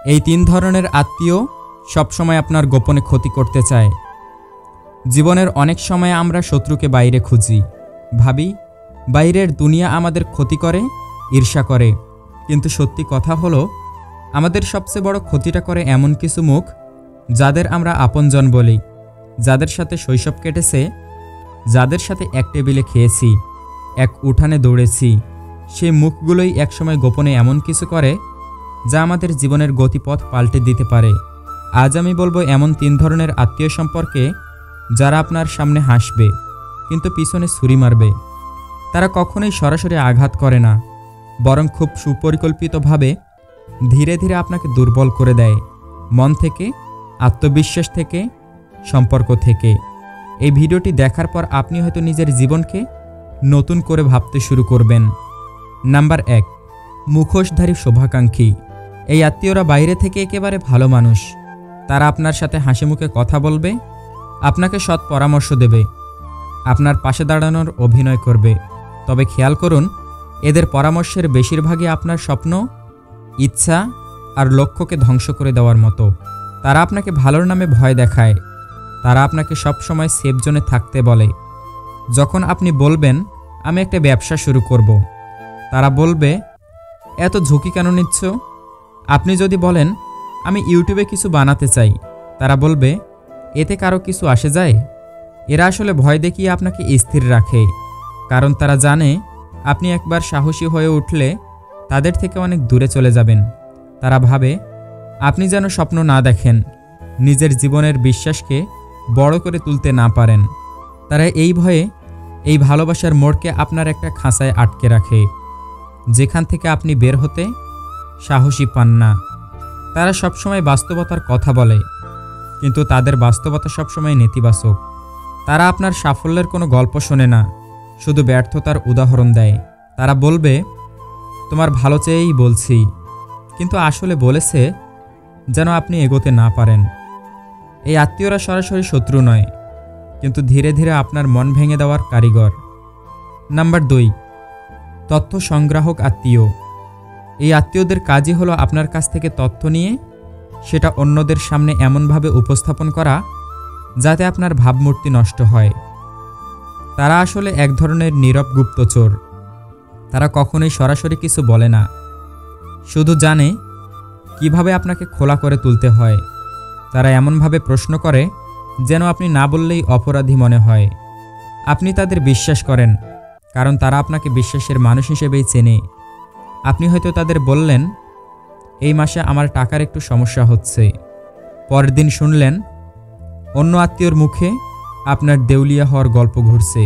এই 3 ধরনের আত্মীয় সবসময় আপনার গোপনে ক্ষতি করতে চায়। জীবনের অনেক সময় আমরা শত্রুকে বাইরে খুঁজি, ভাবি বাইরের দুনিয়া আমাদের ক্ষতি করে, ঈর্ষা করে। কিন্তু সত্যি কথা হলো, আমাদের সবচেয়ে বড় ক্ষতিটা করে এমন কিছু মুখ, যাদের আমরা আপনজন বলি, যাদের সাথে শৈশব কেটেছে, যাদের সাথে এক টেবিলে খেয়েছি, এক উঠানে দৌড়েছি। সেই মুখগুলোই একসময় গোপনে এমন কিছু করে যা আমাদের জীবনের গতিপথ পাল্টে দিতে পারে। আজ আমি বলবো এমন 3 ধরনের আত্মীয় সম্পর্কে, যারা আপনার সামনে হাসবে কিন্তু পিছনে ছুরি মারবে। তারা কখনোই সরাসরি আঘাত করে না, বরং খুব সুপরিকল্পিতভাবে ধীরে ধীরে আপনাকে দুর্বল করে দেয়, মন থেকে, আত্মবিশ্বাস থেকে, সম্পর্ক থেকে। এই ভিডিওটি দেখার পর আপনি হয়তো নিজের জীবনকে নতুন করে ভাবতে শুরু করবেন। নাম্বার 1, মুখোশধারী শুভাকাঙ্ক্ষী। এই আত্মীয়রা বাইরে থেকে একেবারে ভালো মানুষ। তারা আপনার সাথে হাসি মুখে কথা বলবে, আপনাকে সৎ পরামর্শ দেবে, আপনার পাশে দাঁড়ানোর অভিনয় করবে। তবে খেয়াল করুন, এদের পরামর্শের বেশিরভাগই আপনার স্বপ্ন, ইচ্ছা আর লক্ষ্যকে ধ্বংস করে দেওয়ার মতো। তারা আপনাকে ভালোর নামে ভয় দেখায়। তারা আপনাকে সব সময় সেফ জোনে থাকতে বলে। যখন আপনি বলবেন আমি একটা ব্যবসা শুরু করব, তারা বলবে এত ঝুঁকি কেন নিচ্ছ? আপনি যদি বলেন আমি ইউটিউবে কিছু বানাতে চাই, তারা বলবে এতে কারো কিছু আসে যায়? এরা আসলে ভয় দেখিয়ে আপনাকে স্থির রাখে, কারণ তারা জানে আপনি একবার সাহসী হয়ে উঠলে তাদের থেকে অনেক দূরে চলে যাবেন। তারা ভাবে আপনি যেন স্বপ্ন না দেখেন, নিজের জীবনের বিশ্বাসকে বড় করে তুলতে না পারেন। তারা এই ভয়ে এই ভালোবাসার মোড়কে আপনার একটা খাঁচায় আটকে রাখে, যেখান থেকে আপনি বের হতে সাহসী পান না। তারা সবসময় বাস্তবতার কথা বলে, কিন্তু তাদের বাস্তবতা সবসময় নেতিবাচক। তারা আপনার সাফল্যের কোনো গল্প শোনে না, শুধু ব্যর্থতার উদাহরণ দেয়। তারা বলবে তোমার ভালো চেয়েই বলছি, কিন্তু আসলে বলেছে যেন আপনি এগোতে না পারেন। এই আত্মীয়রা সরাসরি শত্রু নয়, কিন্তু ধীরে ধীরে আপনার মন ভেঙে দেওয়ার কারিগর। নাম্বার 2, তথ্য সংগ্রাহক আত্মীয়। এই আত্মীয়দের কাজই হলো আপনার কাছ থেকে তথ্য নিয়ে সেটা অন্যদের সামনে এমনভাবে উপস্থাপন করা যাতে আপনার ভাবমূর্তি নষ্ট হয়। তারা আসলে এক ধরনের নীরব গুপ্তচর। তারা কখনোই সরাসরি কিছু বলে না, শুধু জানে কিভাবে আপনাকে খোলা করে তুলতে হয়। তারা এমনভাবে প্রশ্ন করে যেন আপনি না বললেই অপরাধী মনে হয়। আপনি তাদের বিশ্বাস করেন, কারণ তারা আপনাকে বিশ্বাসের মানুষ হিসেবেই চেনে। আপনি হয়তো তাদের বললেন এই মাসে আমার টাকার একটু সমস্যা হচ্ছে, পরের দিন শুনলেন অন্য আত্মীয়র মুখে আপনার দেউলিয়া হওয়ার গল্প ঘুরছে।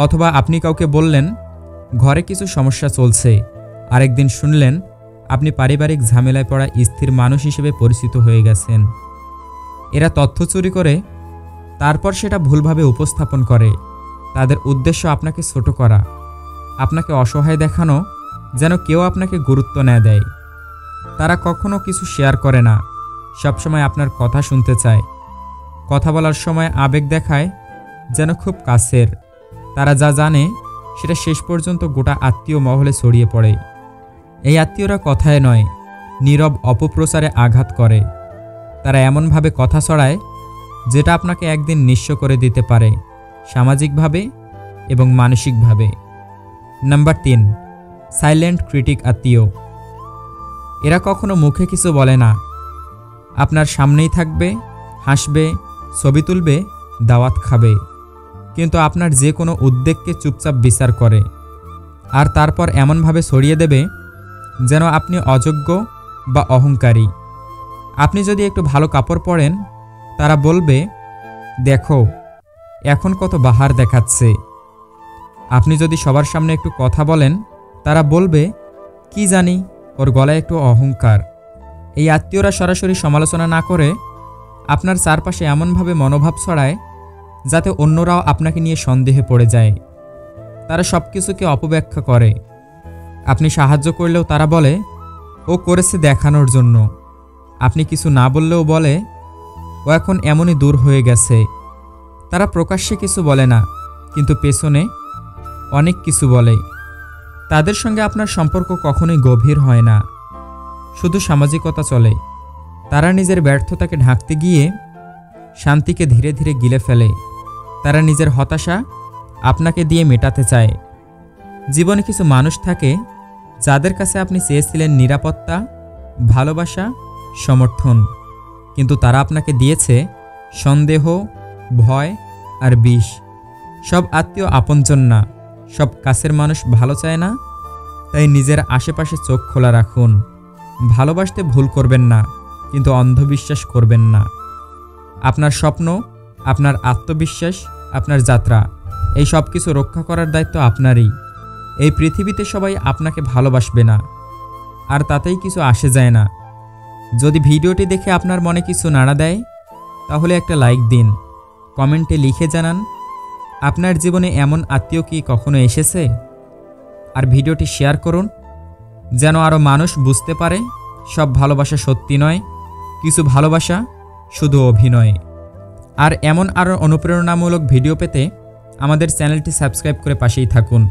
অথবা আপনি কাউকে বললেন ঘরে কিছু সমস্যা চলছে, আরেকদিন শুনলেন আপনি পারিবারিক ঝামেলায় পড়া স্থির মানুষ হিসেবে পরিচিত হয়ে গেছেন। এরা তথ্য চুরি করে, তারপর সেটা ভুলভাবে উপস্থাপন করে। তাদের উদ্দেশ্য আপনাকে ছোট করা, আপনাকে অসহায় দেখানো, যেন কেউ আপনাকে গুরুত্ব না দেয়। তারা কখনো কিছু শেয়ার করে না, সবসময় আপনার কথা শুনতে চায়। কথা বলার সময় আবেগ দেখায় যেন খুব কাছের। তারা যা জানে সেটা শেষ পর্যন্ত গোটা আত্মীয় মহলে ছড়িয়ে পড়ে। এই আত্মীয়রা কথায় নয়, নীরব অপপ্রচারে আঘাত করে। তারা এমনভাবে কথা ছড়ায় যেটা আপনাকে একদিন নিঃস্ব করে দিতে পারে, সামাজিকভাবে এবং মানসিকভাবে। নাম্বার 3, সাইলেন্ট ক্রিটিক আত্মীয়। এরা কখনো মুখে কিছু বলে না, আপনার সামনেই থাকবে, হাসবে, ছবি তুলবে, দাওয়াত খাবে, কিন্তু আপনার যে কোনো উদ্বেগকে চুপচাপ বিচার করে। আর তারপর এমনভাবে ছড়িয়ে দেবে যেন আপনি অযোগ্য বা অহংকারী। আপনি যদি একটু ভালো কাপড় পরেন, তারা বলবে দেখো এখন কত বাহার দেখাচ্ছে। আপনি যদি সবার সামনে একটু কথা বলেন, তারা বলবে কি জানি ওর গলায় একটু অহংকার। এই আত্মীয়রা সরাসরি সমালোচনা না করে আপনার চারপাশে এমনভাবে মনোভাব ছড়ায় যাতে অন্যরাও আপনাকে নিয়ে সন্দেহে পড়ে যায়। তারা সব কিছুকে অপব্যাখ্যা করে। আপনি সাহায্য করলেও তারা বলে ও করেছে দেখানোর জন্য। আপনি কিছু না বললেও বলে ও এখন এমনই দূর হয়ে গেছে। তারা প্রকাশ্যে কিছু বলে না, কিন্তু পেছনে অনেক কিছু বলে। তাদের সঙ্গে আপনার সম্পর্ক কখনোই গভীর হয় না, শুধু সামাজিকতা চলে। তারা নিজের ব্যর্থতাকে ঢাকতে গিয়ে শান্তিকে ধীরে ধীরে গিলে ফেলে। তারা নিজের হতাশা আপনাকে দিয়ে মেটাতে চায়। জীবনে কিছু মানুষ থাকে যাদের কাছে আপনি চেয়েছিলেন নিরাপত্তা, ভালোবাসা, সমর্থন, কিন্তু তারা আপনাকে দিয়েছে সন্দেহ, ভয় আর বিষ। সব আত্মীয় আপনজন না, সব কাছের মানুষ ভালো চায় না। তাই নিজের আশেপাশে চোখ খোলা রাখুন। ভালোবাসতে ভুল করবেন না, কিন্তু অন্ধবিশ্বাস করবেন না। আপনার স্বপ্ন, আপনার আত্মবিশ্বাস, আপনার যাত্রা, এই সব কিছু রক্ষা করার দায়িত্ব আপনারই। এই পৃথিবীতে সবাই আপনাকে ভালোবাসবে না, আর তাতেই কিছু আসে যায় না। যদি ভিডিওটি দেখে আপনার মনে কিছু নাড়া দেয়, তাহলে একটা লাইক দিন, কমেন্টে লিখে জানান আপনার জীবনে এমন আত্মীয় কি কখনো এসেছে। আর ভিডিওটি শেয়ার করুন, যেন আরও মানুষ বুঝতে পারে সব ভালোবাসা সত্যি নয়, কিছু ভালোবাসা শুধু অভিনয়। আর এমন আরও অনুপ্রেরণামূলক ভিডিও পেতে আমাদের চ্যানেলটি সাবস্ক্রাইব করে পাশেই থাকুন।